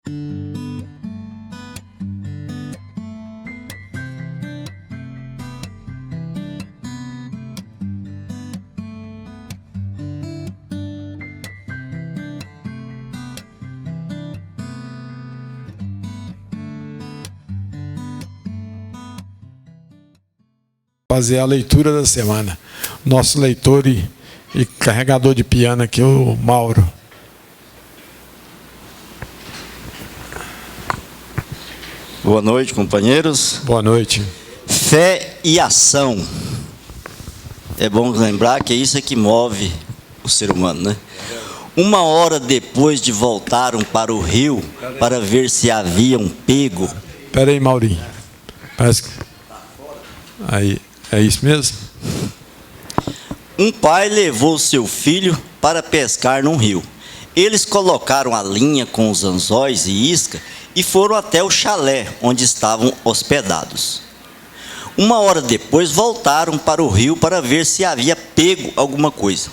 Fazer a leitura da semana. Nosso leitor e carregador de piano aqui, o Mauro. Boa noite, companheiros. Boa noite. Fé e ação. É bom lembrar que é isso que move o ser humano, né? 1 hora depois de voltaram para o rio para ver se haviam pego. Espera aí, Maurinho. Parece que... Aí. É isso mesmo? Um pai levou seu filho para pescar num rio. Eles colocaram a linha com os anzóis e isca e foram até o chalé onde estavam hospedados. 1 hora depois voltaram para o rio para ver se havia pego alguma coisa.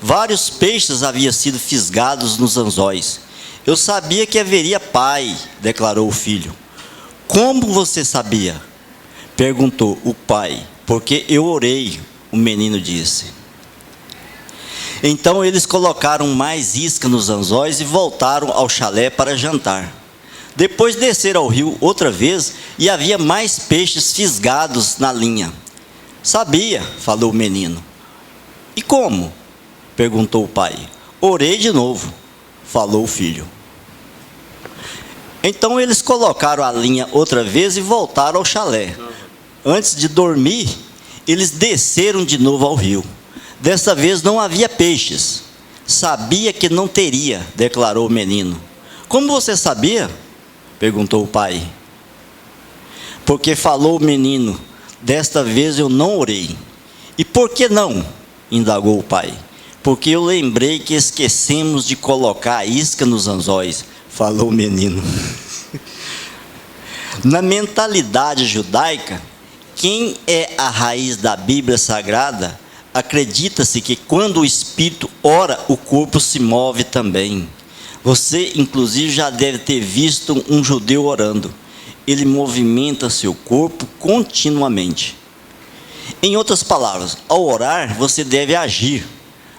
Vários peixes haviam sido fisgados nos anzóis. Eu sabia que haveria pai, declarou o filho. Como você sabia? Perguntou o pai. Porque eu orei, o menino disse. Então eles colocaram mais isca nos anzóis e voltaram ao chalé para jantar. Depois desceram ao rio outra vez e havia mais peixes fisgados na linha. Sabia, falou o menino. E como? Perguntou o pai. Orei de novo, falou o filho. Então eles colocaram a linha outra vez e voltaram ao chalé. Antes de dormir, eles desceram de novo ao rio. Desta vez não havia peixes. Sabia que não teria, declarou o menino. Como você sabia? Perguntou o pai. Porque falou o menino, desta vez eu não orei. E por que não? Indagou o pai. Porque eu lembrei que esquecemos de colocar a isca nos anzóis, falou o menino. Na mentalidade judaica, quem é a raiz da Bíblia Sagrada, acredita-se que quando o espírito ora, o corpo se move também. Você, inclusive, já deve ter visto um judeu orando. Ele movimenta seu corpo continuamente. Em outras palavras, ao orar, você deve agir.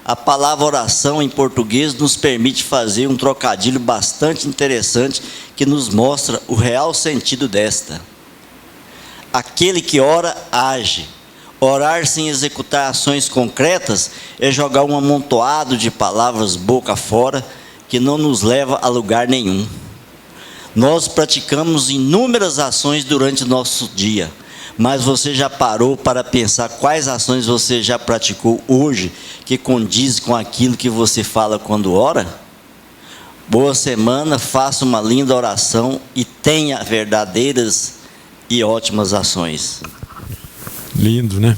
A palavra oração em português nos permite fazer um trocadilho bastante interessante que nos mostra o real sentido desta. Aquele que ora, age. Orar sem executar ações concretas é jogar um amontoado de palavras boca fora que não nos leva a lugar nenhum. Nós praticamos inúmeras ações durante o nosso dia, mas você já parou para pensar quais ações você já praticou hoje que condiz com aquilo que você fala quando ora? Boa semana, faça uma linda oração e tenha verdadeiras e ótimas ações. Lindo, né?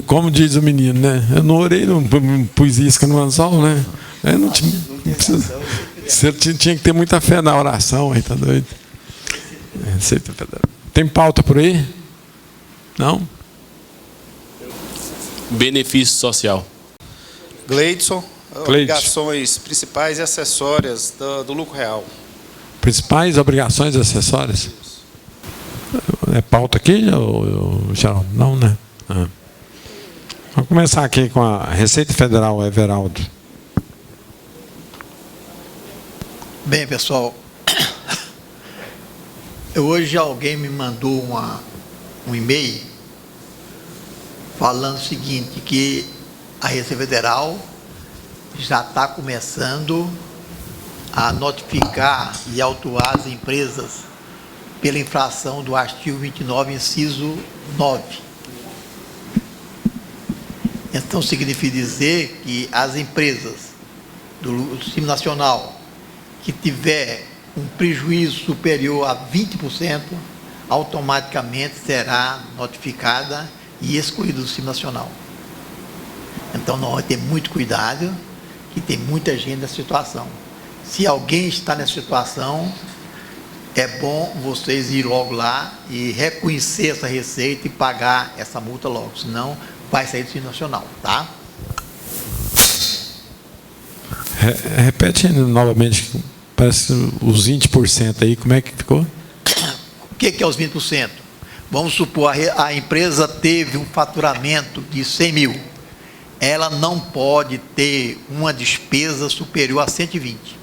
Como diz o menino, né? Eu não orei, não pus isca no anzol, né? Eu não tinha, você tinha que ter muita fé na oração, aí tá doido? Tem pauta por aí? Não? Benefício social. Gleidson, obrigações principais e acessórias do lucro real. Principais obrigações e acessórias? É pauta aqui, Geraldo? Não, né? Ah. Vamos começar aqui com a Receita Federal, Everaldo. Bem, pessoal, hoje alguém me mandou um e-mail falando o seguinte, que a Receita Federal já está começando a notificar e autuar as empresas pela infração do artigo 29, inciso 9. Então, significa dizer que as empresas do Simples Nacional que tiver um prejuízo superior a 20%, automaticamente será notificada e excluída do Simples Nacional. Então, nós vamos ter muito cuidado, que tem muita gente nessa situação. Se alguém está nessa situação, é bom vocês ir logo lá e reconhecer essa receita e pagar essa multa logo, senão vai sair do Simples Nacional, tá? Repete novamente, parece os 20% aí, como é que ficou? O que é os 20%? Vamos supor, a empresa teve um faturamento de 100 mil. Ela não pode ter uma despesa superior a 120.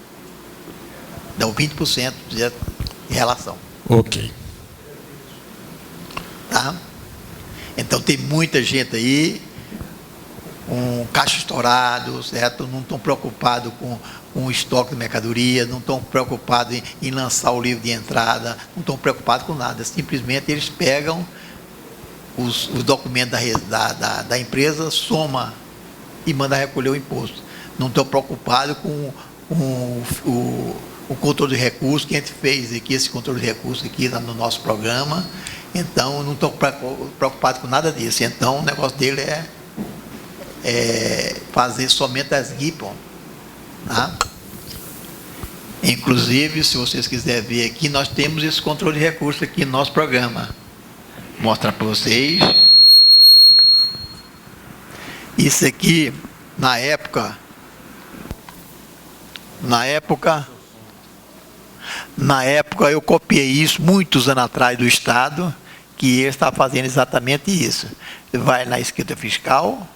Dá 20% em relação. Ok. Tá? Então tem muita gente aí com caixa estourado, certo? Não estão preocupados com o estoque de mercadoria, não estão preocupados em lançar o livro de entrada, não estão preocupados com nada. Simplesmente eles pegam os documentos da empresa, soma e manda recolher o imposto. Não estão preocupados com o controle de recursos, que a gente fez aqui, esse controle de recursos aqui no nosso programa. Então, não estão preocupados com nada disso. Então, o negócio dele é fazer somente as GIPON. Tá? Inclusive, se vocês quiserem ver aqui, nós temos esse controle de recursos aqui no nosso programa. Vou mostrar para vocês. Isso aqui, na época eu copiei isso muitos anos atrás do Estado, que ele está fazendo exatamente isso. Vai na escrita fiscal.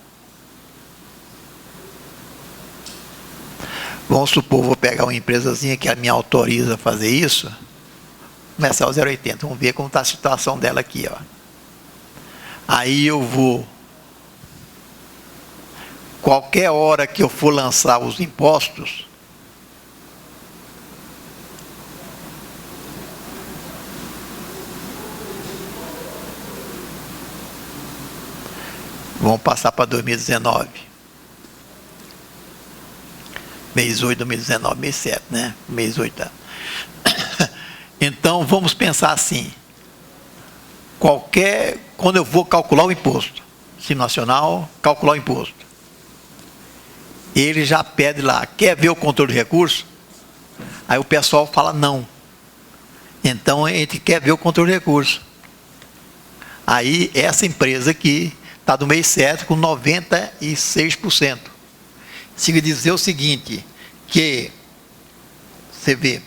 Vamos supor, vou pegar uma empresazinha que me autoriza a fazer isso. Começar o 080. Vamos ver como está a situação dela aqui. Ó. Aí eu vou. Qualquer hora que eu for lançar os impostos, vamos passar para 2019. Mês 8 de 2019, mês 7, né? Mês 8. Então, vamos pensar assim. Quando eu vou calcular o imposto, Simples Nacional, calcular o imposto, ele já pede lá, quer ver o controle de recursos? Aí o pessoal fala não. Então, a gente quer ver o controle de recursos. Aí, essa empresa aqui está do mês 7 com 96%. Siga dizer o seguinte, que, você vê,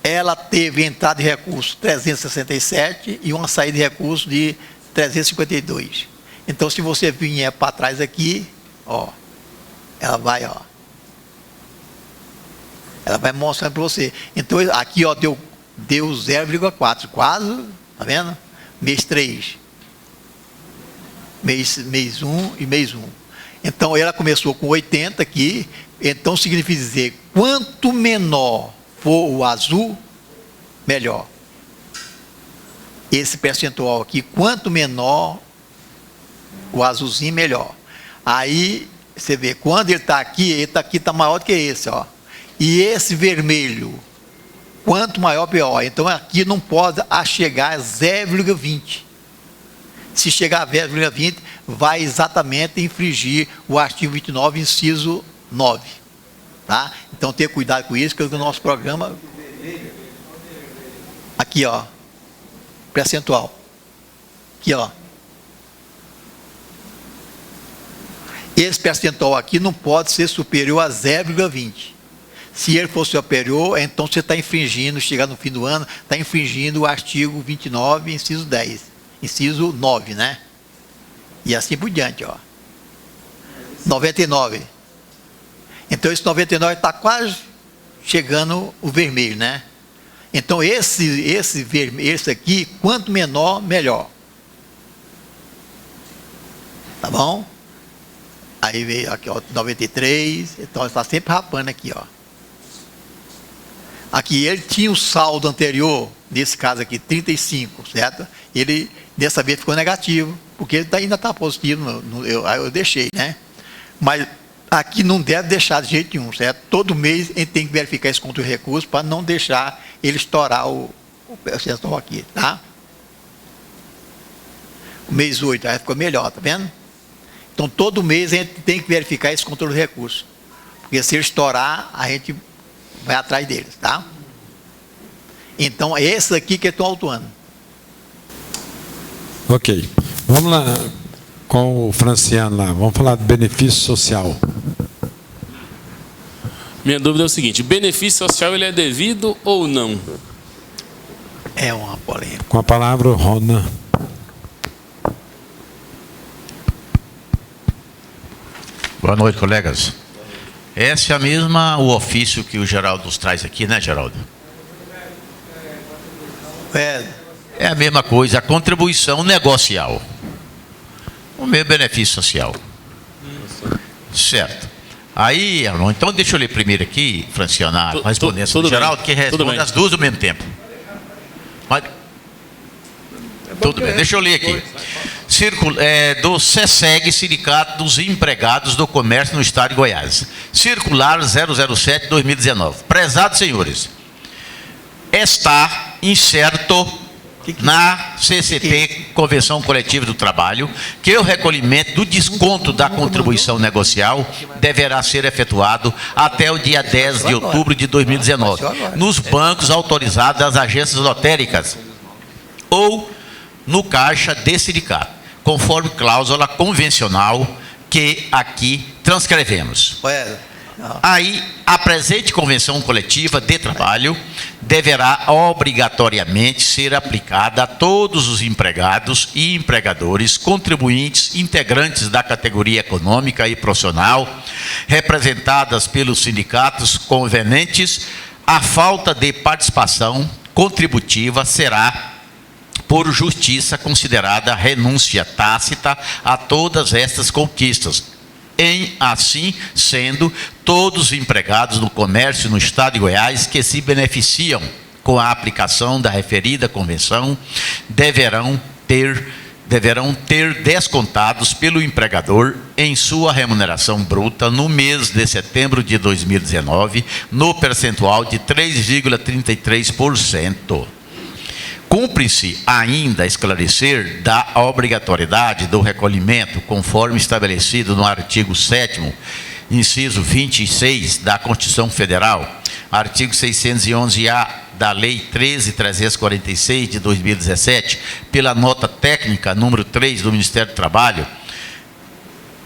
ela teve entrada de recurso 367 e uma saída de recurso de 352. Então, se você vier para trás aqui, ó, ela vai mostrando para você. Então, aqui, ó, deu 0,4, quase, tá vendo? Mês 3. Mês 1 e mês 1. Então, ela começou com 80 aqui. Então, significa dizer, quanto menor for o azul, melhor. Esse percentual aqui, quanto menor o azulzinho, melhor. Aí, você vê, quando ele está aqui está maior do que esse, ó. E esse vermelho, quanto maior, pior. Então, aqui não pode chegar a 0,20. Se chegar a 0,20, vai exatamente infringir o artigo 29, inciso 9. Tá? Então, ter cuidado com isso, que o nosso programa... Aqui, ó. Percentual. Aqui, ó. Esse percentual aqui não pode ser superior a 0,20. Se ele for superior, então você está infringindo, chegar no fim do ano, está infringindo o artigo 29, inciso 10. Inciso 9, né? E assim por diante, ó. 99. Então, esse 99 está quase chegando o vermelho, né? Então, esse aqui, quanto menor, melhor. Tá bom? Aí veio aqui, ó, 93. Então, está sempre rapando aqui, ó. Aqui, ele tinha o saldo anterior, nesse caso aqui, 35, certo? Ele, dessa vez, ficou negativo, porque ele ainda está positivo, eu deixei, né? Mas aqui não deve deixar de jeito nenhum, certo? Todo mês a gente tem que verificar esse controle de recursos para não deixar ele estourar o percentual aqui, tá? O mês 8 aí ficou melhor, tá vendo? Então, todo mês a gente tem que verificar esse controle de recursos. Porque se ele estourar, a gente vai atrás deles, tá? Então, é esse aqui que eu estou autuando. Ok. Vamos lá com o Franciano lá. Vamos falar de benefício social. Minha dúvida é o seguinte: benefício social ele é devido ou não? É uma polêmica. Com a palavra, o Ronan. Boa noite, colegas. Essa é a mesma, o ofício que o Geraldo nos traz aqui, né, Geraldo? É a mesma coisa, a contribuição negocial. O meu benefício social. Certo. Aí, Arnon, então deixa eu ler primeiro aqui, Franciana, a respondência do Geraldo, que responde as duas ao mesmo tempo. Mas, tudo bem, deixa eu ler aqui. Do SESEG, Sindicato dos Empregados do Comércio no Estado de Goiás. Circular 007-2019. Prezados senhores, está incerto na CCT, Convenção Coletiva do Trabalho, que o recolhimento do desconto da contribuição negocial deverá ser efetuado até o dia 10 de outubro de 2019, nos bancos autorizados das agências lotéricas ou no caixa de sindicato, conforme cláusula convencional que aqui transcrevemos. Aí, a presente convenção coletiva de trabalho deverá obrigatoriamente ser aplicada a todos os empregados e empregadores, contribuintes, integrantes da categoria econômica e profissional, representadas pelos sindicatos convenientes. A falta de participação contributiva será, por justiça, considerada renúncia tácita a todas estas conquistas. Em assim sendo, todos os empregados do comércio no Estado de Goiás que se beneficiam com a aplicação da referida convenção deverão ter descontados pelo empregador em sua remuneração bruta no mês de setembro de 2019, no percentual de 3,33%. Cumpre-se ainda esclarecer da obrigatoriedade do recolhimento, conforme estabelecido no artigo 7º, inciso 26 da Constituição Federal, artigo 611-A da Lei 13.346 de 2017, pela nota técnica número 3 do Ministério do Trabalho,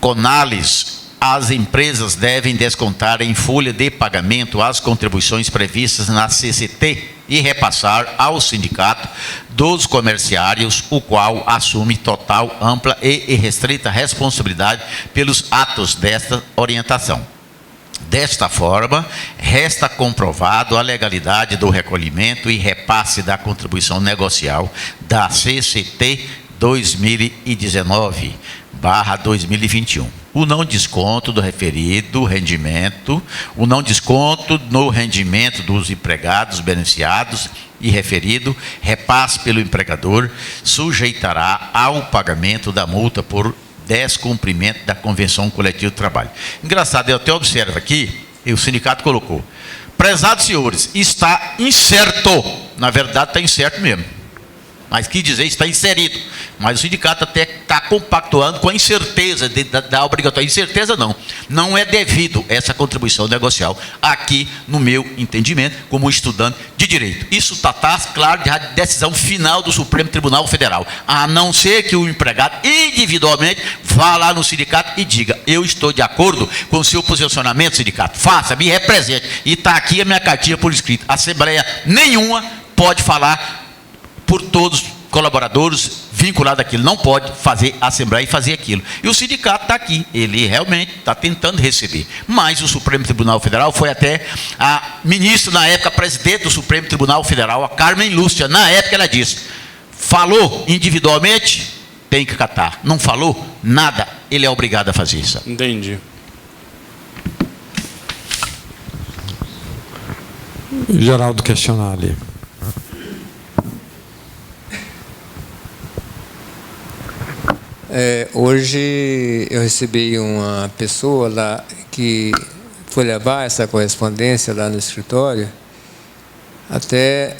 CONALES. As empresas devem descontar em folha de pagamento as contribuições previstas na CCT e repassar ao sindicato dos comerciários, o qual assume total, ampla e restrita responsabilidade pelos atos desta orientação. Desta forma, resta comprovado a legalidade do recolhimento e repasse da contribuição negocial da CCT 2019/2021. O não desconto do referido rendimento, o não desconto no rendimento dos empregados beneficiados e referido repasse pelo empregador sujeitará ao pagamento da multa por descumprimento da Convenção Coletiva do Trabalho. Engraçado, eu até observo aqui, e o sindicato colocou: prezados senhores, está incerto. Na verdade, está incerto mesmo. Mas quis dizer, está inserido. Mas o sindicato até está compactuando com a incerteza da obrigatoriedade. Incerteza não é devido essa contribuição negocial, aqui no meu entendimento, como estudante de direito. Isso está claro de decisão final do Supremo Tribunal Federal, a não ser que o empregado individualmente vá lá no sindicato e diga: eu estou de acordo com o seu posicionamento, sindicato, faça, me represente. E está aqui a minha cartinha por escrito. Assembleia nenhuma pode falar por todos os colaboradores vinculados àquilo, não pode fazer a assembleia e fazer aquilo. E o sindicato está aqui, ele realmente está tentando receber. Mas o Supremo Tribunal Federal foi até a ministra, na época, presidente do Supremo Tribunal Federal, a Carmen Lúcia, na época ela disse: falou individualmente, tem que catar. Não falou nada, ele é obrigado a fazer isso. Entendi. Geraldo questionar ali. Hoje eu recebi uma pessoa lá que foi levar essa correspondência lá no escritório, até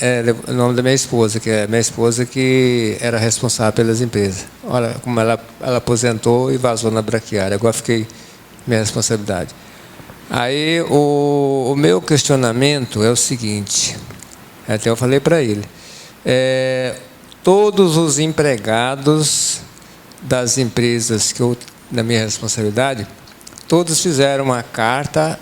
o nome da minha esposa, que é minha esposa que era responsável pelas empresas. Olha como ela aposentou e vazou na braquiária, agora fiquei minha responsabilidade. Aí o meu questionamento é o seguinte, até eu falei para ele, todos os empregados das empresas que eu, na minha responsabilidade, todos fizeram uma carta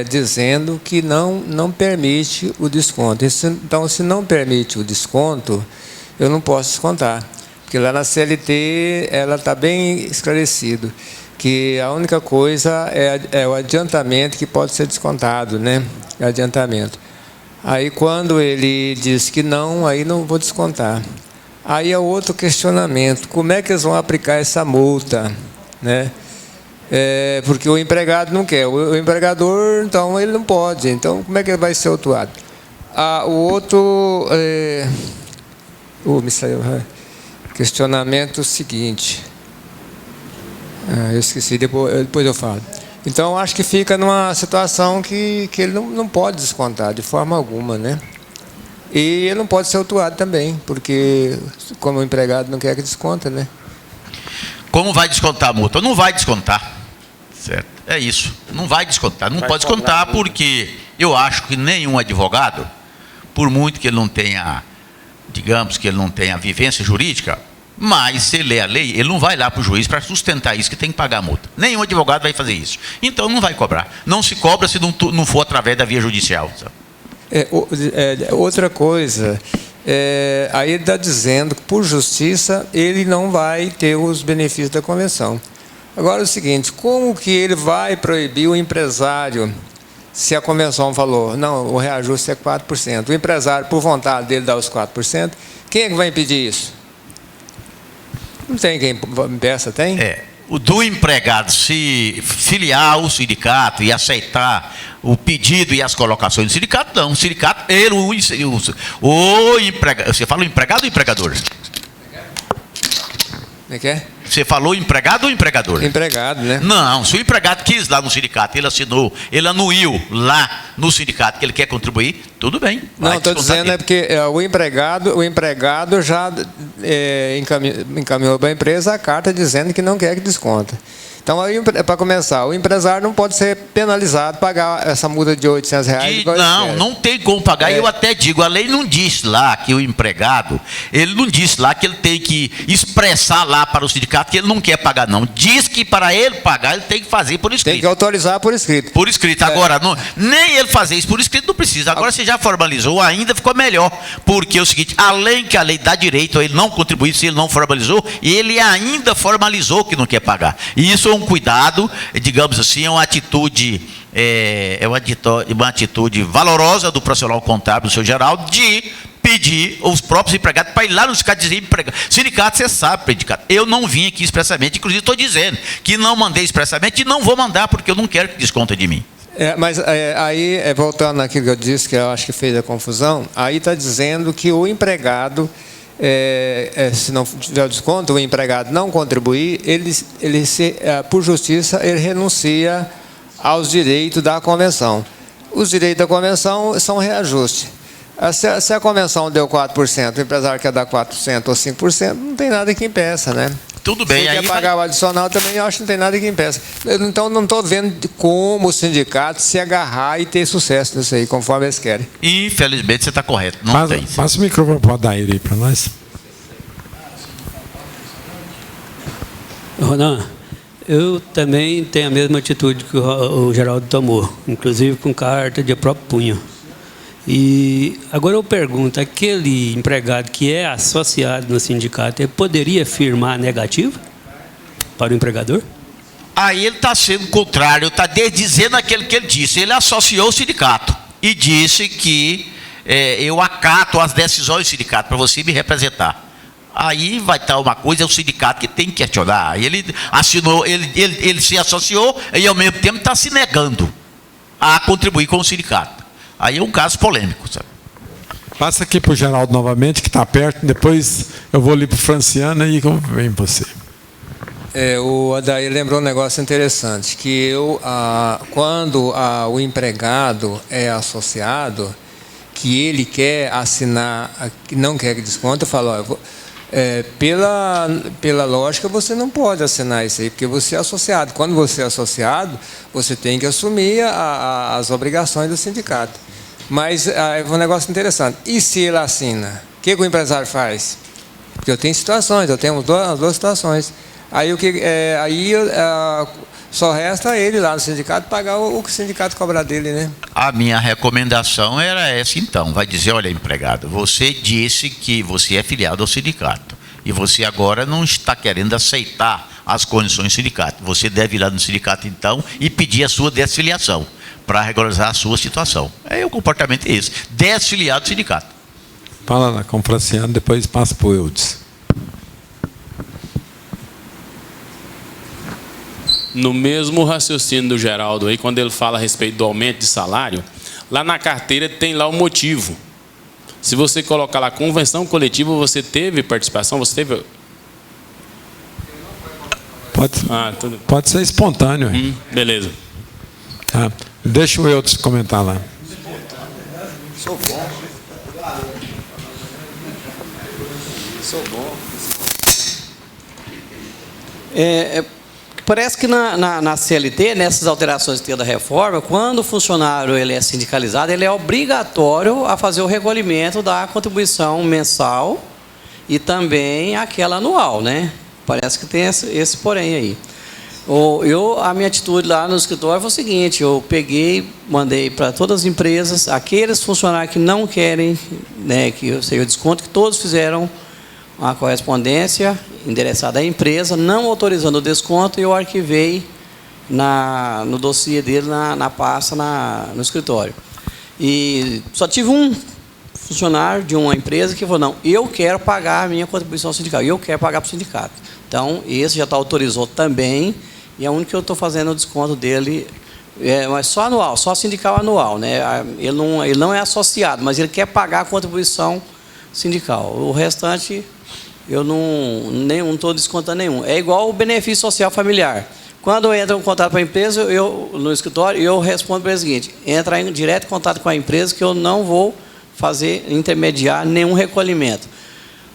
dizendo que não permite o desconto. Então, se não permite o desconto, eu não posso descontar. Porque lá na CLT ela está bem esclarecido que a única coisa é o adiantamento que pode ser descontado, né? Adiantamento. Aí quando ele diz que não, aí não vou descontar. Aí é outro questionamento, como é que eles vão aplicar essa multa, né? Porque o empregado não quer, o empregador, então ele não pode, então como é que ele vai ser autuado? O outro me saiu questionamento seguinte, eu esqueci, depois eu falo. Então, acho que fica numa situação que ele não pode descontar de forma alguma, né? E ele não pode ser autuado também, porque como o empregado não quer que desconta, né? Como vai descontar a multa? Não vai descontar, certo? É isso, não vai descontar. Não pode descontar porque eu acho que nenhum advogado, por muito que ele não tenha, digamos que ele não tenha vivência jurídica, mas se ele lê a lei, ele não vai lá para o juiz para sustentar isso, que tem que pagar a multa. Nenhum advogado vai fazer isso. Então não vai cobrar. Não se cobra se não for através da via judicial. Outra coisa, aí ele está dizendo que por justiça ele não vai ter os benefícios da convenção. Agora é o seguinte, como que ele vai proibir o empresário, se a convenção falou, não, o reajuste é 4%, o empresário, por vontade dele, dá os 4%, quem é que vai impedir isso? Não tem quem impeça, tem? O do empregado se filiar ao sindicato e aceitar o pedido e as colocações do sindicato, não. O sindicato, o empregado. Você fala o empregado ou empregador? Como é que é? Você falou empregado ou empregador? Empregado, né? Não, se o empregado quis lá no sindicato, ele assinou, ele anuiu lá no sindicato que ele quer contribuir, tudo bem. Não, estou dizendo porque o empregado já encaminhou para a empresa a carta dizendo que não quer que desconta. Então, para começar, o empresário não pode ser penalizado, pagar essa multa de R$800. Não tem como pagar. Eu até digo, a lei não diz lá que o empregado, ele não diz lá que ele tem que expressar lá para o sindicato que ele não quer pagar, não. Diz que para ele pagar, ele tem que fazer por escrito. Tem que autorizar por escrito. Por escrito. Agora, nem ele fazer isso por escrito não precisa. Agora, você já formalizou, ainda ficou melhor. Porque é o seguinte, além que a lei dá direito a ele não contribuir se ele não formalizou, ele ainda formalizou que não quer pagar. E isso é um cuidado, digamos assim, é uma atitude valorosa do profissional contábil, do seu Geraldo, de pedir os próprios empregados para ir lá no sindicato dizer, sindicato, você sabe, sindicato, eu não vim aqui expressamente, inclusive estou dizendo que não mandei expressamente e não vou mandar, porque eu não quero que desconta de mim. Mas aí, voltando naquilo que eu disse, que eu acho que fez a confusão, aí está dizendo que o empregado, se não tiver desconto, o empregado não contribuir, por justiça, ele renuncia aos direitos da convenção. Os direitos da convenção são reajuste. Se a convenção deu 4%, o empresário quer dar 4% ou 5%, não tem nada que impeça, né? Tudo bem. Se ele quer pagar o adicional também, eu acho que não tem nada que impeça. Então, não estou vendo como o sindicato se agarrar e ter sucesso nisso aí, conforme eles querem. Infelizmente, você está correto. Não tem. Passa o microfone para o Adair aí para nós. Ronan, eu também tenho a mesma atitude que o Geraldo tomou, inclusive com carta de próprio punho. E agora eu pergunto, aquele empregado que é associado no sindicato, ele poderia firmar negativo para o empregador? Aí ele está sendo contrário, está dizendo aquilo que ele disse. Ele associou o sindicato e disse que eu acato as decisões do sindicato para você me representar. Aí vai estar uma coisa, é o sindicato que tem que questionar. Ele assinou, ele se associou e ao mesmo tempo está se negando a contribuir com o sindicato. Aí é um caso polêmico, sabe? Passa aqui para o Geraldo novamente, que está perto, depois eu vou ali para o Franciano e vem você. O Adair lembrou um negócio interessante, que quando o empregado é associado, que ele quer assinar, que não quer que desconto, eu falo, pela lógica, você não pode assinar isso aí, porque você é associado. Quando você é associado, você tem que assumir as obrigações do sindicato. Mas é um negócio interessante. E se ele assina? O que o empresário faz? Porque eu tenho situações, eu tenho duas situações. Aí Só resta ele lá no sindicato pagar o que o sindicato cobrar dele, né? A minha recomendação era essa, então. Vai dizer, olha, empregado, você disse que você é filiado ao sindicato e você agora não está querendo aceitar as condições do sindicato. Você deve ir lá no sindicato, então, e pedir a sua desfiliação para regularizar a sua situação. O comportamento é esse. Desfiliado do sindicato. Fala lá com o Franciano, depois passa para o Eudes. No mesmo raciocínio do Geraldo, aí, quando ele fala a respeito do aumento de salário, lá na carteira tem lá o motivo. Se você colocar lá convenção coletiva, você teve participação? Você teve... Pode ser espontâneo. Beleza. Tá. Deixa o Eudes comentar lá. Sou bom. Parece que na CLT, nessas alterações que tem da reforma, quando o funcionário ele é sindicalizado, ele é obrigatório a fazer o recolhimento da contribuição mensal e também aquela anual, né? Parece que tem esse porém aí. A minha atitude lá no escritório foi o seguinte: eu peguei, mandei para todas as empresas, aqueles funcionários que não querem, né, que eu sei o desconto, que todos fizeram uma correspondência endereçada à empresa, não autorizando o desconto, e eu arquivei no dossiê dele, na pasta, no escritório. E só tive um funcionário de uma empresa que falou, não, eu quero pagar a minha contribuição sindical, eu quero pagar para o sindicato. Então, esse já está autorizou também, e é o único que eu estou fazendo o desconto dele, mas só anual, só sindical anual, né? Ele não é associado, mas ele quer pagar a contribuição sindical. O restante, eu não estou descontando nenhum. É igual o benefício social familiar. Quando eu entro em contato com a empresa, no escritório, eu respondo para ele o seguinte: entra em direto contato com a empresa, que eu não vou intermediar nenhum recolhimento.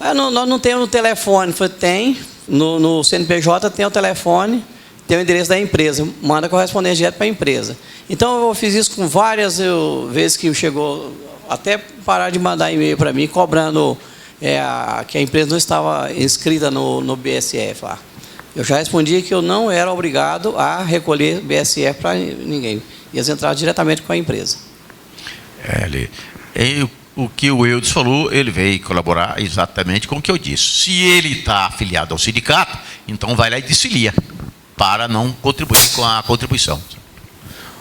Nós não temos no telefone. Tem, no CNPJ tem o telefone, tem o endereço da empresa, manda correspondência direto para a empresa. Então, eu fiz isso com várias vezes que chegou, até parar de mandar e-mail para mim, cobrando que a empresa não estava inscrita no BSF lá. Eu já respondi que eu não era obrigado a recolher BSF para ninguém. Eles entraram diretamente com a empresa. O que o Eudes falou, ele veio colaborar exatamente com o que eu disse. Se ele está afiliado ao sindicato, então vai lá e desfilia, para não contribuir com a contribuição.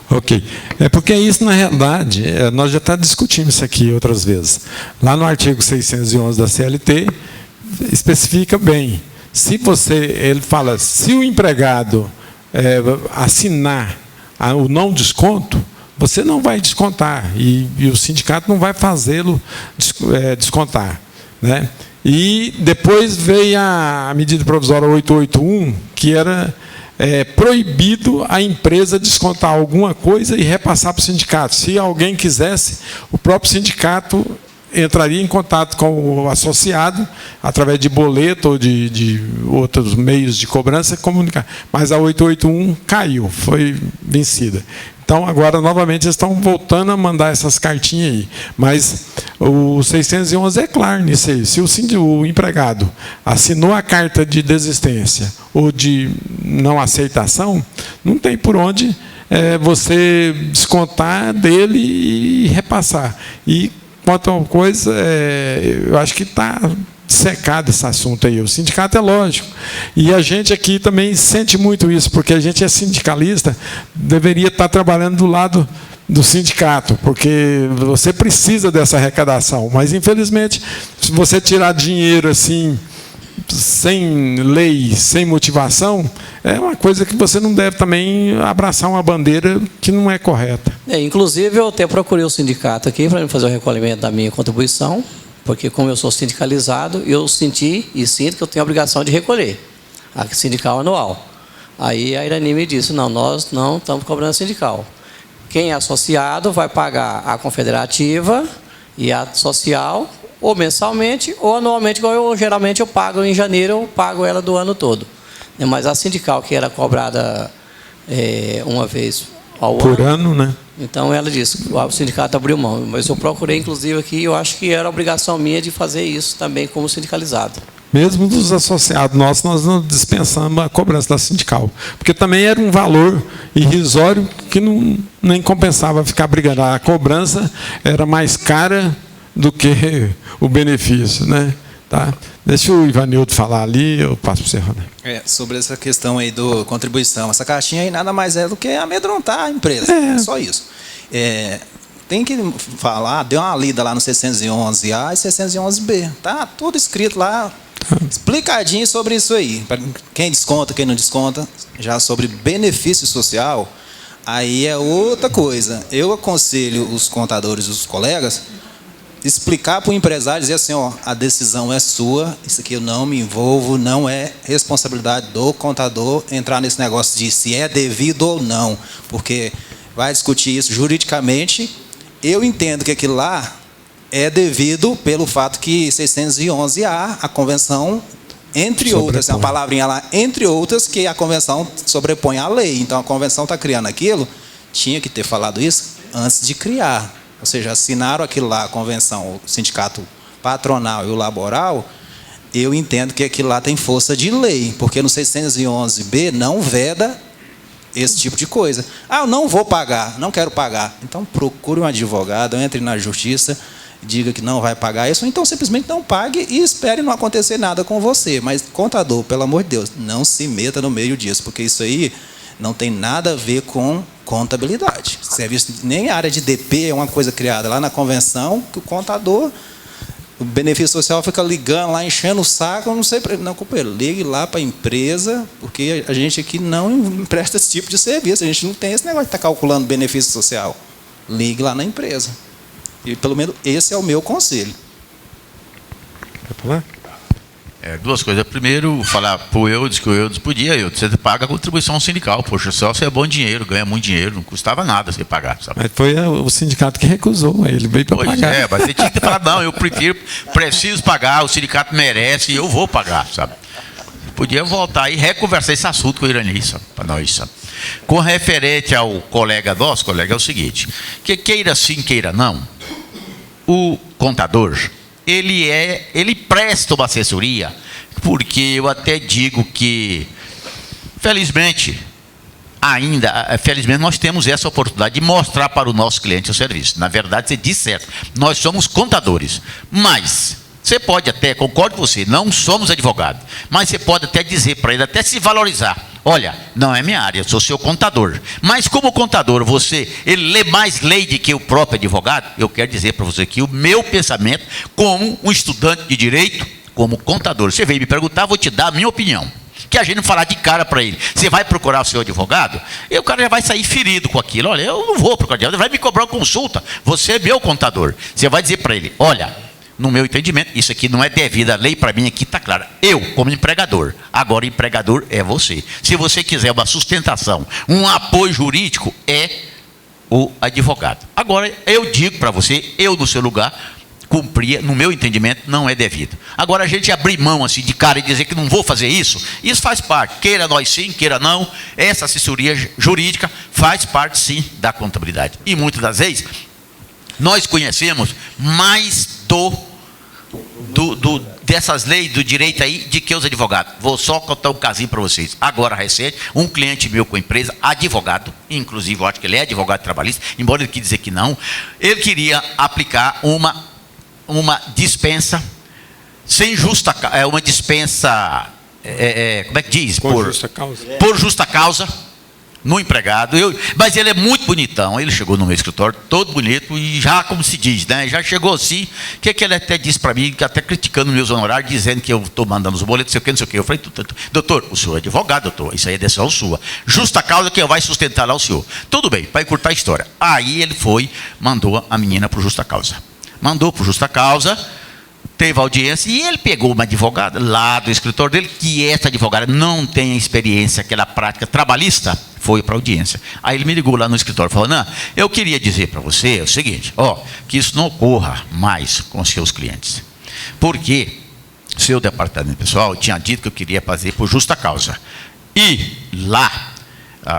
Ok. É porque isso, na realidade, nós já discutimos isso aqui outras vezes. Lá no artigo 611 da CLT, especifica bem. Ele fala, se o empregado assinar o não desconto, você não vai descontar, e o sindicato não vai fazê-lo descontar, né? E depois veio a medida provisória 881, que era proibido a empresa descontar alguma coisa e repassar para o sindicato. Se alguém quisesse, o próprio sindicato entraria em contato com o associado, através de boleto ou de outros meios de cobrança, comunicar. Mas a 881 caiu, foi vencida. Então, agora, novamente, eles estão voltando a mandar essas cartinhas aí. Mas o 611 é claro nisso aí. Se o empregado assinou a carta de desistência ou de não aceitação, não tem por onde você descontar dele e repassar. E, quanto a uma coisa, eu acho que está secado esse assunto aí. O sindicato é lógico. E a gente aqui também sente muito isso, porque a gente é sindicalista, deveria estar trabalhando do lado do sindicato, porque você precisa dessa arrecadação. Mas, infelizmente, se você tirar dinheiro assim, sem lei, sem motivação, é uma coisa que você não deve também abraçar uma bandeira que não é correta. Inclusive, eu até procurei o sindicato aqui para fazer o recolhimento da minha contribuição, porque, como eu sou sindicalizado, eu senti e sinto que eu tenho a obrigação de recolher a sindical anual. Aí a Irani me disse, não, nós não estamos cobrando sindical. Quem é associado vai pagar a confederativa e a social, ou mensalmente, ou anualmente, igual geralmente eu pago em janeiro, eu pago ela do ano todo. Mas a sindical, que era cobrada uma vez ao por ano, né? Então, ela disse, o sindicato abriu mão. Mas eu procurei, inclusive, aqui, eu acho que era obrigação minha de fazer isso também como sindicalizado. Mesmo dos associados nossos, nós não dispensamos a cobrança da sindical. Porque também era um valor irrisório que nem compensava ficar brigando. A cobrança era mais cara do que o benefício, né? Tá? Deixa o Ivanildo falar ali, eu passo para você, Ronaldo. Sobre essa questão aí do contribuição, essa caixinha aí nada mais é do que amedrontar a empresa, é só isso. Tem que falar, deu uma lida lá no 611A e 611B, tá tudo escrito lá, explicadinho sobre isso aí, para quem desconta, quem não desconta. Já sobre benefício social, aí é outra coisa. Eu aconselho os contadores, os colegas, explicar para o empresário, dizer assim, ó, a decisão é sua, isso aqui eu não me envolvo, não é responsabilidade do contador entrar nesse negócio de se é devido ou não, porque vai discutir isso juridicamente. Eu entendo que aquilo lá é devido pelo fato que 611A, a convenção, entre outras, uma palavrinha lá, entre outras, que a convenção sobrepõe à lei. Então a convenção está criando aquilo, tinha que ter falado isso antes de criar. Ou seja, assinaram aquilo lá, a convenção, o sindicato patronal e o laboral. Eu entendo que aquilo lá tem força de lei, porque no 611B não veda esse tipo de coisa. Eu não vou pagar, não quero pagar. Então procure um advogado, entre na justiça, diga que não vai pagar isso, ou então simplesmente não pague e espere não acontecer nada com você. Mas, contador, pelo amor de Deus, não se meta no meio disso, porque isso aí não tem nada a ver com contabilidade. Serviço, nem a área de DP é uma coisa criada lá na convenção, que o contador, o benefício social fica ligando lá, enchendo o saco, eu não sei, não, companheiro, ligue lá para a empresa, porque a gente aqui não presta esse tipo de serviço, a gente não tem esse negócio de estar calculando benefício social. Ligue lá na empresa. E pelo menos esse é o meu conselho. Quer falar? Duas coisas. Primeiro, falar para o Eudes que o Eudes podia, você paga a contribuição sindical. Poxa, só você é bom dinheiro, ganha muito dinheiro, não custava nada você pagar. Sabe? Mas foi o sindicato que recusou, ele veio para pagar. Mas você tinha que falar, não, eu preciso pagar, o sindicato merece, eu vou pagar, sabe? Podia voltar e reconversar esse assunto com o Irani, para nós, sabe? Com referente ao colega nosso, é o seguinte, que queira sim, queira não, o contador, ele presta uma assessoria, porque eu até digo que, felizmente nós temos essa oportunidade de mostrar para o nosso cliente o serviço. Na verdade, você disse certo, nós somos contadores, mas você pode até, concordo com você, não somos advogados, mas você pode até dizer para ele, até se valorizar, olha, não é minha área, eu sou seu contador, mas como contador, ele lê mais lei do que o próprio advogado. Eu quero dizer para você que o meu pensamento, como um estudante de direito, como contador, você veio me perguntar, vou te dar a minha opinião, que a gente não falar de cara para ele, você vai procurar o seu advogado, e o cara já vai sair ferido com aquilo, olha, eu não vou procurar advogado, vai me cobrar uma consulta, você é meu contador, você vai dizer para ele, olha, no meu entendimento, isso aqui não é devido à lei, para mim aqui está claro. Eu, como empregador, agora empregador é você. Se você quiser uma sustentação, um apoio jurídico, é o advogado. Agora, eu digo para você, eu no seu lugar, cumpria, no meu entendimento, não é devido. Agora, a gente abrir mão assim de cara e dizer que não vou fazer isso faz parte. Queira nós sim, queira não, essa assessoria jurídica faz parte sim da contabilidade. E muitas das vezes, nós conhecemos mais dessas leis do direito aí de que os advogados. Vou só contar um casinho para vocês. Agora, recente, um cliente meu com a empresa, advogado, inclusive eu acho que ele é advogado trabalhista, embora ele quis dizer que não, ele queria aplicar uma dispensa sem justa causa, uma dispensa, como é que diz? Por justa causa. Por justa causa. No empregado, mas ele é muito bonitão, ele chegou no meu escritório todo bonito e já, como se diz, né, já chegou assim, que ele até disse para mim, até criticando meus honorários, dizendo que eu estou mandando os boletos, não sei o que, eu falei, doutor, o senhor é advogado, doutor, isso aí é decisão sua, justa causa que vai sustentar lá o senhor, tudo bem, para encurtar a história, aí ele mandou a menina para justa causa, teve audiência e ele pegou uma advogada lá do escritório dele, que essa advogada não tem experiência, aquela prática trabalhista, foi para a audiência. Aí ele me ligou lá no escritório, falou, não, eu queria dizer para você o seguinte, que isso não ocorra mais com seus clientes, porque seu departamento pessoal tinha dito que eu queria fazer por justa causa, e lá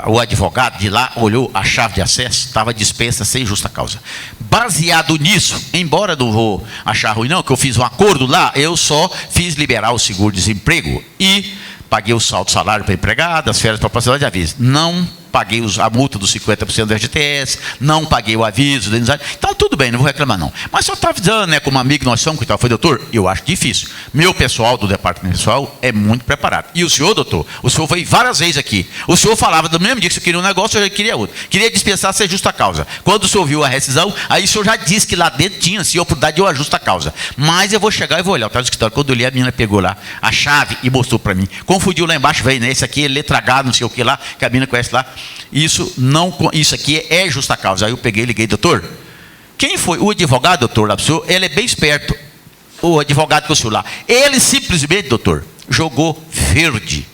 o advogado de lá olhou a chave de acesso, estava dispensa sem justa causa. Baseado nisso, embora não vou achar ruim não, que eu fiz um acordo lá, eu só fiz liberar o seguro-desemprego e paguei o saldo salário para empregado, as férias para parcelar de aviso. Não paguei a multa dos 50% do FGTS, não paguei o aviso, então tudo bem, não vou reclamar não. Mas só está avisando, né, como amigo nós somos, que tal foi, doutor, eu acho difícil. Meu pessoal do departamento pessoal é muito preparado. E o senhor, doutor, o senhor foi várias vezes aqui, o senhor falava do mesmo dia que você queria um negócio, eu já queria outro. Queria dispensar sem justa causa. Quando o senhor viu a rescisão, aí o senhor já disse que lá dentro tinha sim a oportunidade de eu justa causa. Mas eu vou chegar e vou olhar, eu estava no escritório, quando eu li, a menina pegou lá a chave e mostrou para mim. Confundiu lá embaixo, veio nesse aqui, letra H, não sei o que lá, que a menina conhece lá. Isso aqui é justa causa. Aí eu peguei e liguei, doutor, quem foi o advogado, doutor, lá pro senhor? Ele é bem esperto, o advogado que o senhor lá. Ele simplesmente, doutor, jogou verde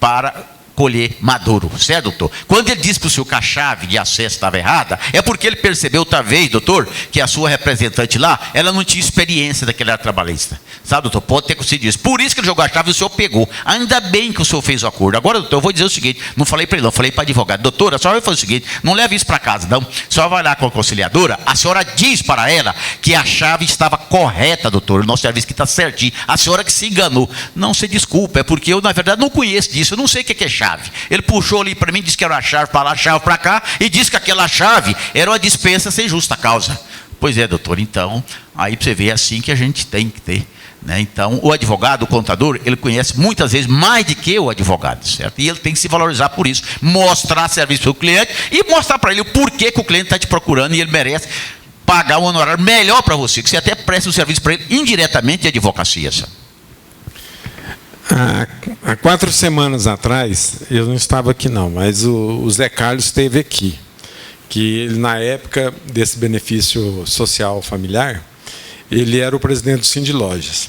para colher maduro, certo, doutor? Quando ele disse para o senhor que a chave de acesso estava errada, é porque ele percebeu outra vez, doutor, que a sua representante lá, ela não tinha experiência daquele área trabalhista, sabe, doutor? Pode ter conseguido isso. Por isso que ele jogou a chave e o senhor pegou. Ainda bem que o senhor fez o acordo. Agora, doutor, eu vou dizer o seguinte, não falei para ele não, falei para a advogada, doutora, a senhora vai fazer o seguinte, não leve isso para casa, não. A senhora vai lá com a conciliadora, a senhora diz para ela que a chave estava correta, doutor, o nosso serviço que está certinho, a senhora que se enganou. Não se desculpa, é porque eu, na verdade, não conheço disso, eu não sei o que é chave. Ele puxou ali para mim, disse que era uma chave para lá, chave para cá, e disse que aquela chave era uma dispensa sem justa causa. Pois é, doutor, então, aí para você ver, é assim que a gente tem que ter, né? Então, o advogado, o contador, ele conhece muitas vezes mais do que o advogado, certo? E ele tem que se valorizar por isso, mostrar serviço para o cliente e mostrar para ele o porquê que o cliente está te procurando e ele merece pagar um honorário melhor para você, que você até presta um serviço para ele indiretamente de advocacia, sabe? Há 4 semanas atrás, eu não estava aqui não, mas o Zé Carlos esteve aqui, que ele, na época desse benefício social familiar, ele era o presidente do Sind Lojas.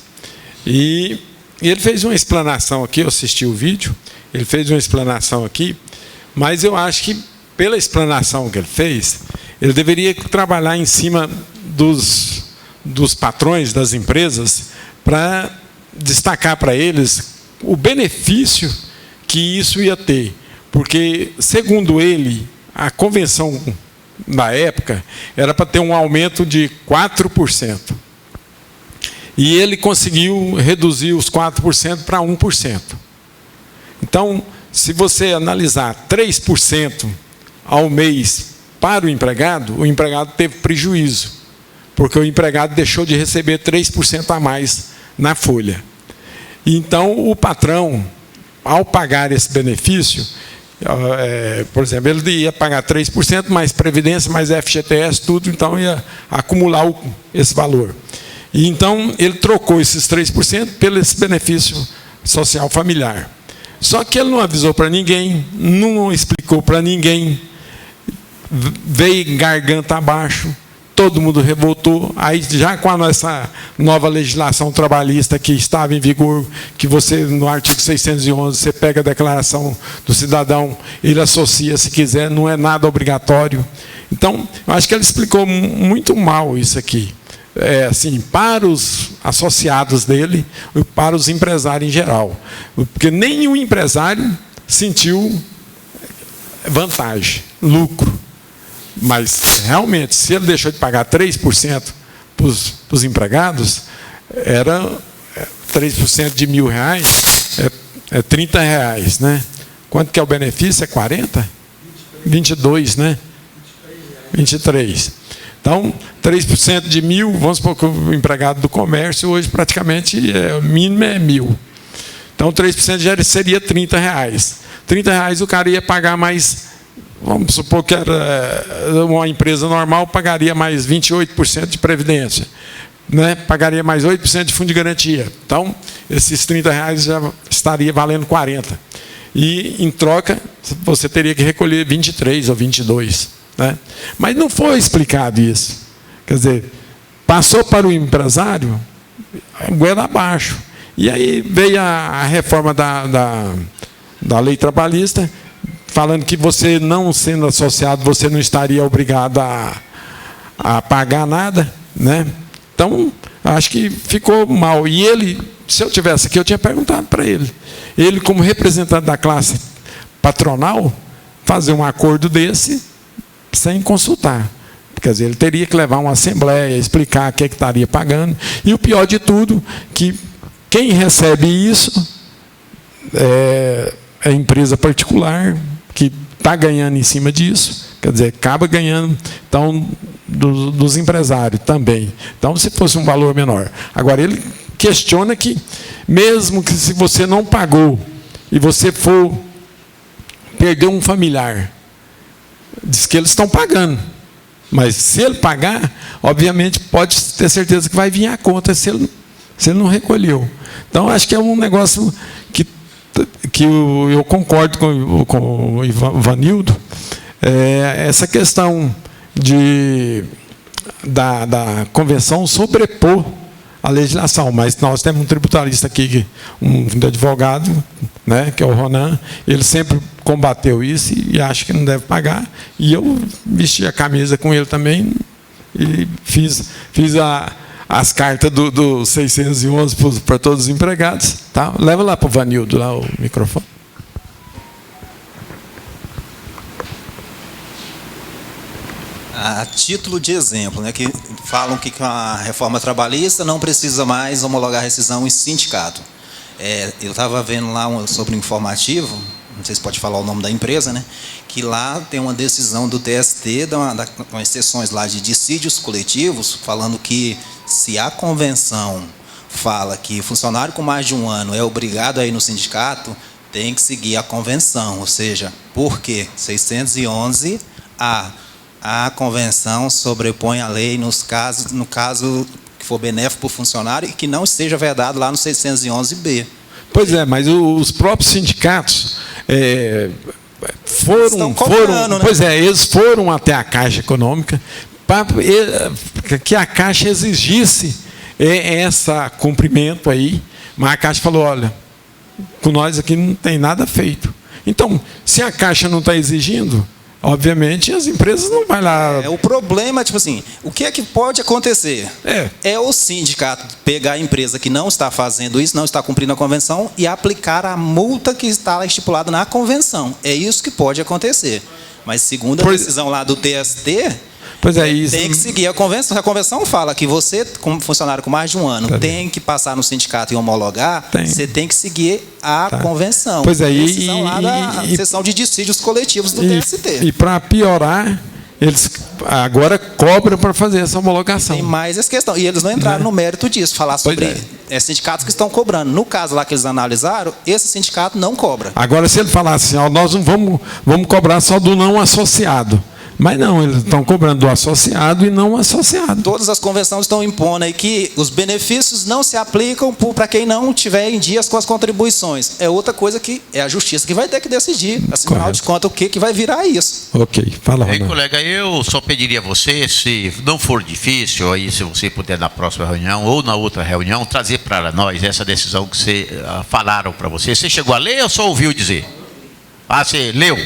E ele fez uma explanação aqui, eu assisti o vídeo, ele fez uma explanação aqui, mas eu acho que, pela explanação que ele fez, ele deveria trabalhar em cima dos patrões das empresas para destacar para eles o benefício que isso ia ter. Porque, segundo ele, a convenção da época era para ter um aumento de 4%. E ele conseguiu reduzir os 4% para 1%. Então, se você analisar 3% ao mês para o empregado teve prejuízo, porque o empregado deixou de receber 3% a mais na folha. Então, o patrão, ao pagar esse benefício, por exemplo, ele ia pagar 3%, mais Previdência, mais FGTS, tudo, então ia acumular esse valor. E então, ele trocou esses 3% pelo esse benefício social familiar. Só que ele não avisou para ninguém, não explicou para ninguém, veio garganta abaixo, todo mundo revoltou. Aí, já com essa nova legislação trabalhista que estava em vigor, que você, no artigo 611, você pega a declaração do cidadão, ele associa se quiser, não é nada obrigatório. Então, eu acho que ele explicou muito mal isso aqui. Assim, para os associados dele, para os empresários em geral. Porque nenhum empresário sentiu vantagem, lucro. Mas, realmente, se ele deixou de pagar 3% para os empregados, era 3% de R$1.000, é R$30, né? Quanto que é o benefício? É 40? 22, né? 23. Então, 3% de 1.000, vamos supor que o empregado do comércio, hoje, praticamente, o mínimo é 1.000. Então, 3% já seria R$30. R$30 o cara ia pagar mais... Vamos supor que era uma empresa normal, pagaria mais 28% de previdência, né? Pagaria mais 8% de fundo de garantia. Então, esses R$30 já estaria valendo 40. E, em troca, você teria que recolher 23 ou 22. Né? Mas não foi explicado isso. Quer dizer, passou para o empresário, goela abaixo. E aí veio a reforma da lei trabalhista, falando que você, não sendo associado, você não estaria obrigado a pagar nada, né? Então, acho que ficou mal. E ele, se eu tivesse aqui, eu tinha perguntado para ele. Ele, como representante da classe patronal, fazer um acordo desse sem consultar. Quer dizer, ele teria que levar uma assembleia, explicar o que estaria pagando. E o pior de tudo, que quem recebe isso é a empresa particular, que está ganhando em cima disso. Quer dizer, acaba ganhando, então, dos empresários também. Então, se fosse um valor menor. Agora, ele questiona que, mesmo que se você não pagou e você for perder um familiar, diz que eles estão pagando. Mas se ele pagar, obviamente, pode ter certeza que vai vir a conta se ele não recolheu. Então, acho que é um negócio que eu concordo com o Ivanildo, essa questão da convenção sobrepor a legislação. Mas nós temos um tributarista aqui, um advogado, né, que é o Ronan, ele sempre combateu isso e acha que não deve pagar. E eu vesti a camisa com ele também e fiz as cartas do 611 para todos os empregados. Tá? Leva lá para o Vanildo lá, o microfone. A título de exemplo, né, que falam que com a reforma trabalhista não precisa mais homologar rescisão em sindicato. Eu estava vendo lá sobre um informativo, não sei se pode falar o nome da empresa, né, que lá tem uma decisão do TST, com exceções lá de dissídios coletivos, falando que se a convenção fala que funcionário com mais de um ano é obrigado a ir no sindicato, tem que seguir a convenção. Ou seja, por quê? 611A. A convenção sobrepõe a lei no caso que for benéfico para o funcionário e que não esteja vedado lá no 611B. Pois é, mas os próprios sindicatos estão cobrando, né? Pois é, eles foram até a Caixa Econômica para que a Caixa exigisse esse cumprimento aí, mas a Caixa falou, olha, com nós aqui não tem nada feito. Então, se a Caixa não está exigindo, obviamente as empresas não vão lá. O problema, tipo assim, o que é que pode acontecer? É o sindicato pegar a empresa que não está fazendo isso, não está cumprindo a convenção e aplicar a multa que está estipulada na convenção. É isso que pode acontecer. Mas segundo a decisão lá do TST, tem que seguir a convenção. A convenção fala que você, como funcionário com mais de um ano, tem que passar no sindicato e homologar, você tem que seguir a convenção. Pois é, decisão lá da seção de dissídios coletivos do TST. E para piorar, eles agora cobram para fazer essa homologação. Tem mais essa questão. E eles não entraram no mérito disso, falar sobre sindicatos que estão cobrando. No caso lá que eles analisaram, esse sindicato não cobra. Agora, se ele falar assim, nós não vamos cobrar só do não associado. Mas não, eles estão cobrando do associado e não associado. Todas as convenções estão impondo aí que os benefícios não se aplicam para quem não tiver em dias com as contribuições. É outra coisa que é a justiça que vai ter que decidir. Afinal de contas, o que vai virar isso. Ok, fala, Ronaldo. Colega, eu só pediria a você, se não for difícil, aí se você puder na próxima reunião ou na outra reunião, trazer para nós essa decisão que você falaram para você. Você chegou a ler ou só ouviu dizer? Você leu?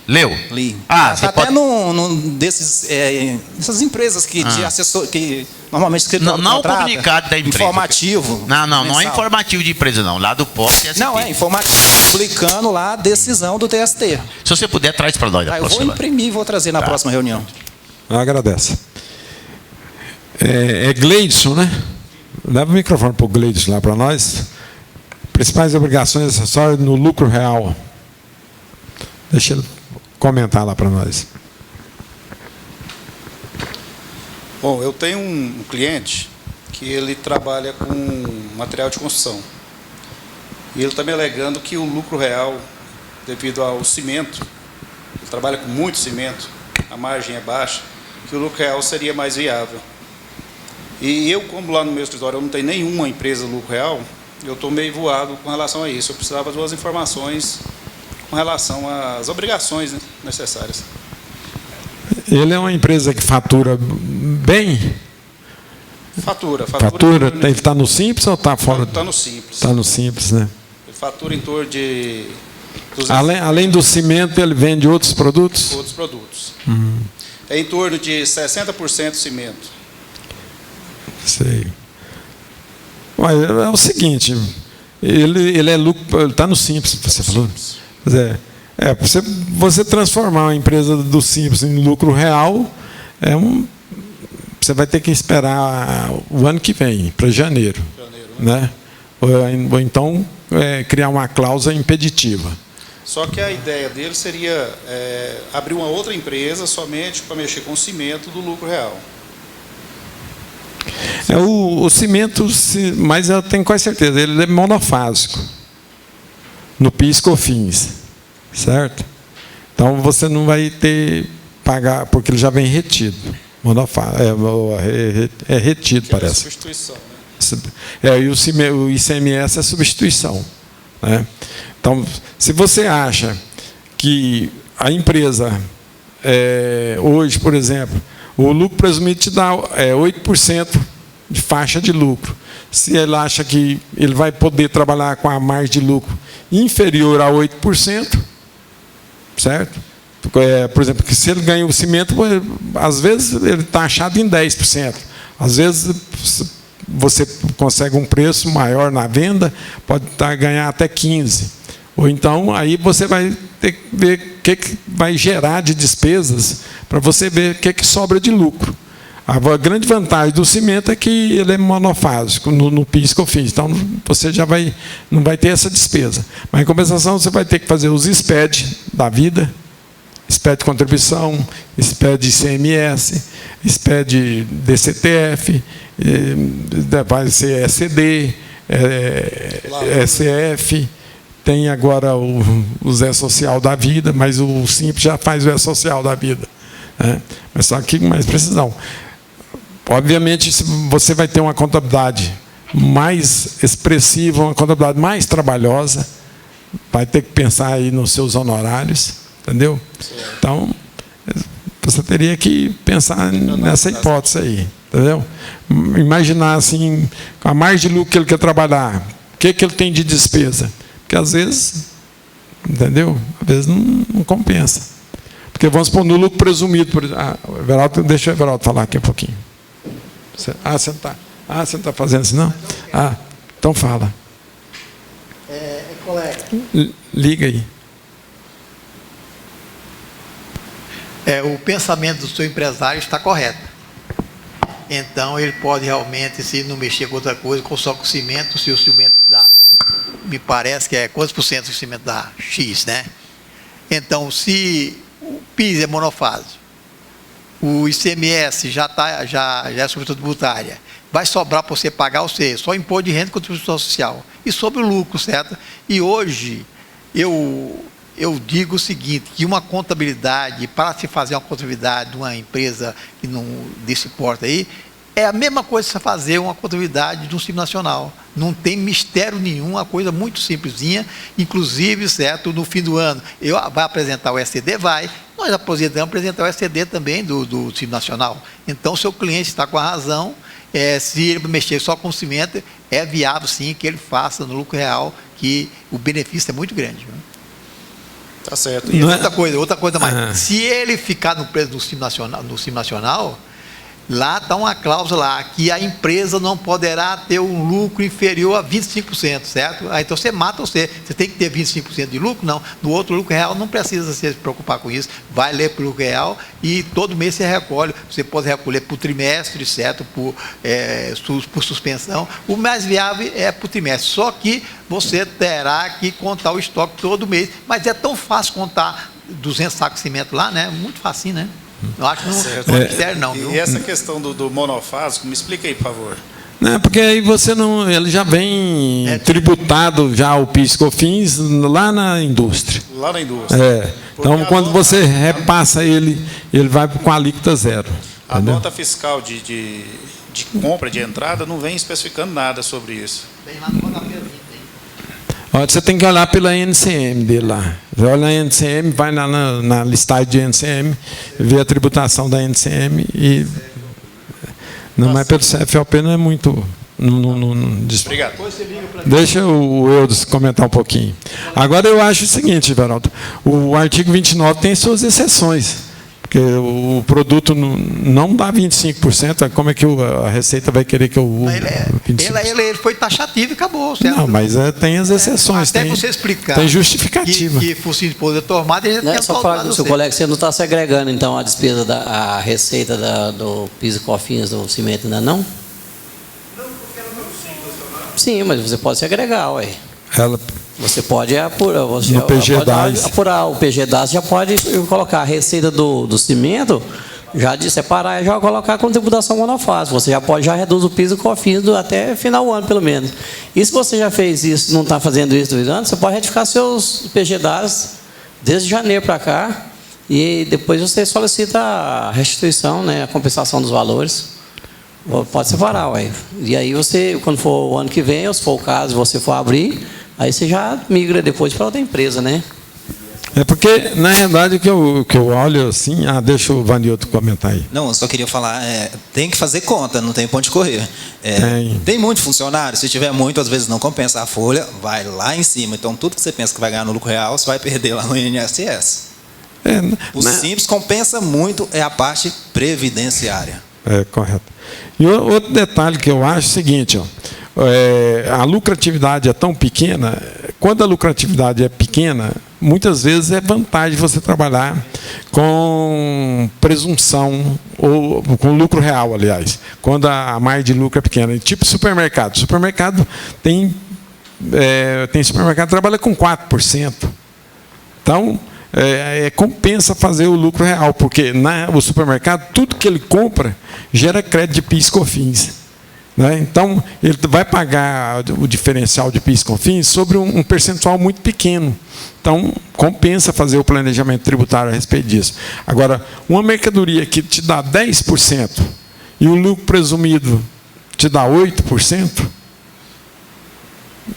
Leu? Li. Você até num desses essas empresas que de assessor que normalmente não o comunicado da empresa. Informativo. Não é informativo de empresa não, lá do POS. Não, é informativo, explicando lá a decisão do TST. Se você puder, traz para nós. Eu vou imprimir e vou trazer na próxima reunião. Eu agradeço. Gleidson, né? Leva o microfone para o Gleidson lá para nós. Principais obrigações acessórias no lucro real. Deixa ele comentar lá para nós. Bom, eu tenho um cliente que ele trabalha com material de construção. E ele está me alegando que o lucro real, devido ao cimento, ele trabalha com muito cimento, a margem é baixa, que o lucro real seria mais viável. E eu, como lá no meu escritório eu não tenho nenhuma empresa de lucro real, eu estou meio voado com relação a isso. Eu precisava de umas informações com relação às obrigações, né, necessárias. Ele é uma empresa que fatura bem? Fatura. Ele está no Simples ou está fora? Está no Simples. Está no Simples, né? Ele fatura em torno de... Além do cimento, ele vende outros produtos? Outros produtos. É em torno de 60% cimento. Sei. Olha, é o seguinte, ele está no Simples, você falou? Você transformar uma empresa do Simples em lucro real, você vai ter que esperar o ano que vem, para janeiro. Né? Ou então criar uma cláusula impeditiva. Só que a ideia dele seria abrir uma outra empresa somente para mexer com o cimento do lucro real. O cimento, mas eu tenho quase certeza, ele é monofásico. No PIS/COFINS, certo? Então você não vai pagar, porque ele já vem retido. É retido, que parece. É substituição, né? E o ICMS é substituição. Né? Então, se você acha que a empresa, hoje, por exemplo, o lucro presumido te dá 8% de faixa de lucro. Se ele acha que ele vai poder trabalhar com a margem de lucro inferior a 8%, certo? Por exemplo, que se ele ganha o cimento, às vezes ele está achado em 10%. Às vezes você consegue um preço maior na venda, pode ganhar até 15%. Ou então, aí você vai ter que ver o que vai gerar de despesas para você ver o que sobra de lucro. A grande vantagem do cimento é que ele é monofásico no PIS/COFINS. Então, você já não vai ter essa despesa. Mas, em compensação, você vai ter que fazer os SPED da vida, SPED de contribuição, SPED de ICMS, SPED DCTF, vai ser ECD, ECF, tem agora o Zé Social da vida, mas o Simples já faz o Zé Social da vida. Né? Mas só que com mais precisão. Obviamente, você vai ter uma contabilidade mais expressiva, uma contabilidade mais trabalhosa, vai ter que pensar aí nos seus honorários, entendeu? Então, você teria que pensar nessa hipótese aí, entendeu? Imaginar assim, a margem de lucro que ele quer trabalhar, o que ele tem de despesa, porque às vezes, entendeu? Às vezes não compensa. Porque vamos supor no lucro presumido, por exemplo, deixa o Everaldo falar aqui um pouquinho. Você não está fazendo isso, não? Então fala. Colega. Liga aí. O pensamento do seu empresário está correto. Então, ele pode realmente, se não mexer com outra coisa, só com cimento, se o cimento dá, me parece que quantos por cento do cimento dá? X, né? Então, se o PIS é monofásico, o ICMS já é substituição tributária, vai sobrar para você pagar só imposto de renda e contribuição social. E sobre o lucro, certo? E hoje, eu digo o seguinte, que uma contabilidade, para se fazer uma contabilidade de uma empresa que não desse porte aí, é a mesma coisa que você fazer uma contabilidade de um Simples Nacional. Não tem mistério nenhum, uma coisa muito simplesinha, inclusive, certo, no fim do ano, vai apresentar o SCD? Vai. Nós aposentamos apresentar o SCD também do Simples Nacional. Então, seu cliente está com a razão, se ele mexer só com cimento, é viável sim que ele faça no lucro real, que o benefício é muito grande. Viu? Tá certo. E outra coisa mais. Se ele ficar no preço do Simples Nacional, lá está uma cláusula lá, que a empresa não poderá ter um lucro inferior a 25%, certo? Então você mata você tem que ter 25% de lucro? Não. No outro lucro real não precisa se preocupar com isso, vai ler para o lucro real e todo mês você recolhe, você pode recolher por trimestre, certo? Por suspensão. O mais viável é por trimestre, só que você terá que contar o estoque todo mês, mas é tão fácil contar 200 sacos de cimento lá, né? Muito facinho, né? Eu acho que não é mistério, não. Viu? E essa questão do monofásico, me explica aí, por favor. Não, porque aí ele já vem tributado já o PIS/COFINS lá na indústria. Lá na indústria. Então, quando você repassa ele vai com a alíquota zero. A nota fiscal de compra, de entrada, não vem especificando nada sobre isso. Vem lá no Rodapé. Você tem que olhar pela NCM dele lá. Você olha na NCM, vai lá na listagem de NCM, vê a tributação da NCM e não é pelo CFLP, não é muito. Obrigado. Deixa o Eudes comentar um pouquinho. Agora eu acho o seguinte, Everaldo, o artigo 29 tem suas exceções. Porque o produto não dá 25%, como é que a Receita vai querer que eu use 25%? Ele foi taxativo e acabou. Certo? Não, mas tem as exceções. Até você explicar. Tem justificativa. Que fosse imposto de tomada, ele Não é só falar com o seu colega, você não está segregando, então, a despesa, a receita do PIS e COFINS do cimento, ainda não? Sim, mas você pode segregar, ué. Você pode apurar, apurar o PG-DAS, já pode colocar a receita do cimento, já de separar e já colocar com tributação monofásica. Você já reduz o PIS e o COFINS até final do ano, pelo menos. E se você já fez isso, não está fazendo isso do ano, você pode retificar seus PG-DAS desde janeiro para cá e depois você solicita a restituição, né, a compensação dos valores. Pode separar, ué. E aí você, quando for o ano que vem, ou se for o caso, você for abrir, aí você já migra depois para outra empresa, né? É porque, na realidade, o que eu olho assim... deixa o Vanilton comentar aí. Não, eu só queria falar, tem que fazer conta, não tem ponto de correr. Tem muito funcionário, se tiver muito, às vezes não compensa a folha, vai lá em cima. Então, tudo que você pensa que vai ganhar no lucro real, você vai perder lá no INSS. O simples compensa muito é a parte previdenciária. Correto. E outro detalhe que eu acho é o seguinte, a lucratividade é tão pequena, quando a lucratividade é pequena, muitas vezes é vantagem você trabalhar com presunção, ou com lucro real, aliás, quando a margem de lucro é pequena. Tipo supermercado. Supermercado tem supermercado que trabalha com 4%. Então, compensa fazer o lucro real, porque o supermercado, tudo que ele compra, gera crédito de PIS e COFINS. Né? Então, ele vai pagar o diferencial de PIS e COFINS sobre um percentual muito pequeno. Então, compensa fazer o planejamento tributário a respeito disso. Agora, uma mercadoria que te dá 10% e o lucro presumido te dá 8%,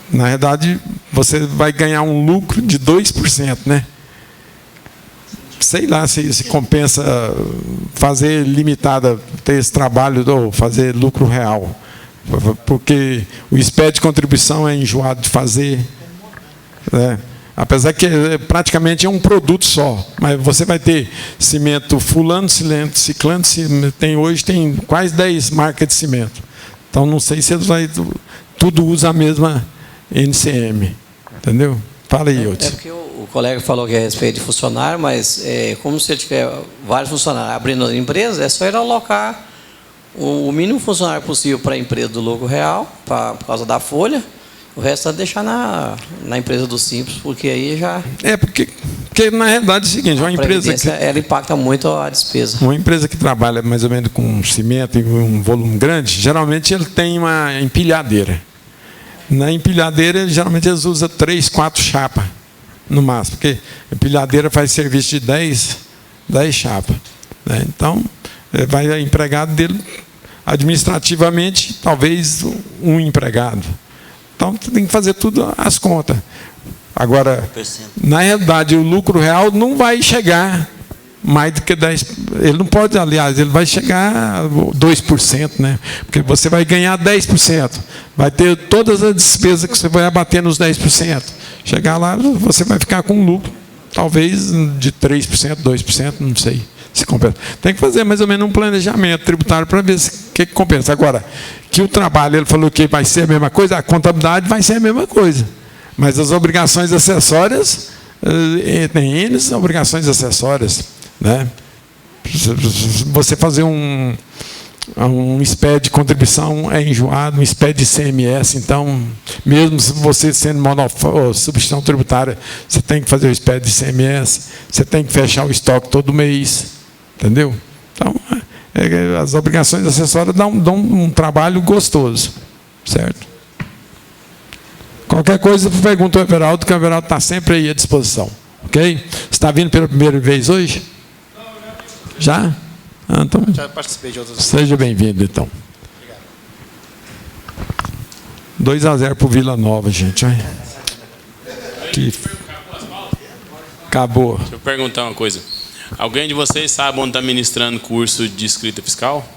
na verdade, você vai ganhar um lucro de 2%, né? Sei lá se compensa fazer limitada, ter esse trabalho, ou fazer lucro real. Porque o SPED de contribuição é enjoado de fazer. Né? Apesar que praticamente é um produto só. Mas você vai ter cimento fulano, ciclano, hoje tem quase 10 marcas de cimento. Então não sei se tudo usa a mesma NCM. Entendeu? Fala aí, Otis. Porque o colega falou que é a respeito de funcionário, mas como você tiver vários funcionários abrindo as empresas, é só ele alocar o mínimo funcionário possível para a empresa do lucro real, por causa da folha, o resto é deixar na empresa do Simples, porque aí já... Porque na realidade é o seguinte, uma empresa que... ela impacta muito a despesa. Uma empresa que trabalha mais ou menos com cimento e um volume grande, geralmente ele tem uma empilhadeira. Na empilhadeira, geralmente eles usam 3, 4 chapas, no máximo, porque a empilhadeira faz serviço de 10 chapas. Né? Então, vai empregado dele, administrativamente, talvez um empregado. Então, tem que fazer tudo às contas. Agora, na realidade, o lucro real não vai chegar mais do que 10%. Ele não pode, aliás, ele vai chegar a 2%, né? Porque você vai ganhar 10%. Vai ter todas as despesas que você vai abater nos 10%. Chegar lá, você vai ficar com um lucro, talvez de 3%, 2%, não sei se compensa. Tem que fazer mais ou menos um planejamento tributário para ver o que compensa. Agora, que o trabalho, ele falou que vai ser a mesma coisa, a contabilidade vai ser a mesma coisa. Mas as obrigações acessórias, tem N obrigações acessórias. Né? Você fazer um SPED de contribuição é enjoado, um SPED de CMS, então, mesmo você sendo substituição tributária, você tem que fazer o SPED de CMS, você tem que fechar o estoque todo mês, entendeu? Então, as obrigações acessórias dão um trabalho gostoso, certo? Qualquer coisa, pergunta ao Everaldo, que o Everaldo está sempre aí à disposição, ok? Você está vindo pela primeira vez hoje? Já? Então, já participei de outras. Seja bem-vindo, então. Obrigado. 2-0 para o Vila Nova, gente. Acabou. Deixa eu perguntar uma coisa. Alguém de vocês sabe onde está ministrando curso de escrita fiscal?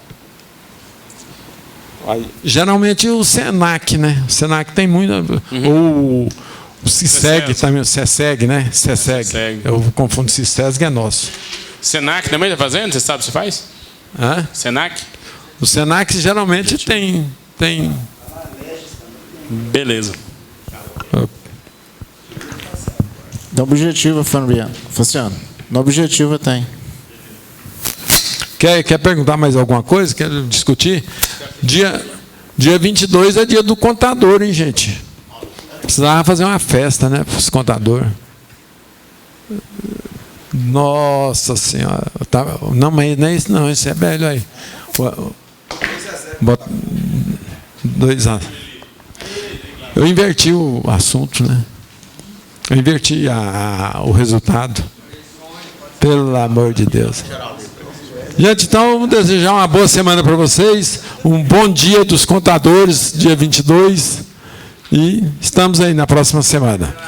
Geralmente o Senac, né? O Senac tem muito. Ou o CISEG também, o CESEG, né? CESEG. Eu confundo, CISEG é nosso. Senac também está fazendo? Você sabe se faz? Hã? Senac? O Senac geralmente tem. Beleza. No objetivo, Fabiano. No objetivo tem. Quer perguntar mais alguma coisa? Quer discutir? Dia 22 é dia do contador, hein, gente? Precisava fazer uma festa, né, para os contadores. Nossa Senhora. Não, mas não é isso não, isso é velho aí. 2 anos. Eu inverti o assunto, né? Eu inverti o resultado. Pelo amor de Deus. Gente, então vamos desejar uma boa semana para vocês. Um bom dia dos contadores, dia 22. E estamos aí na próxima semana.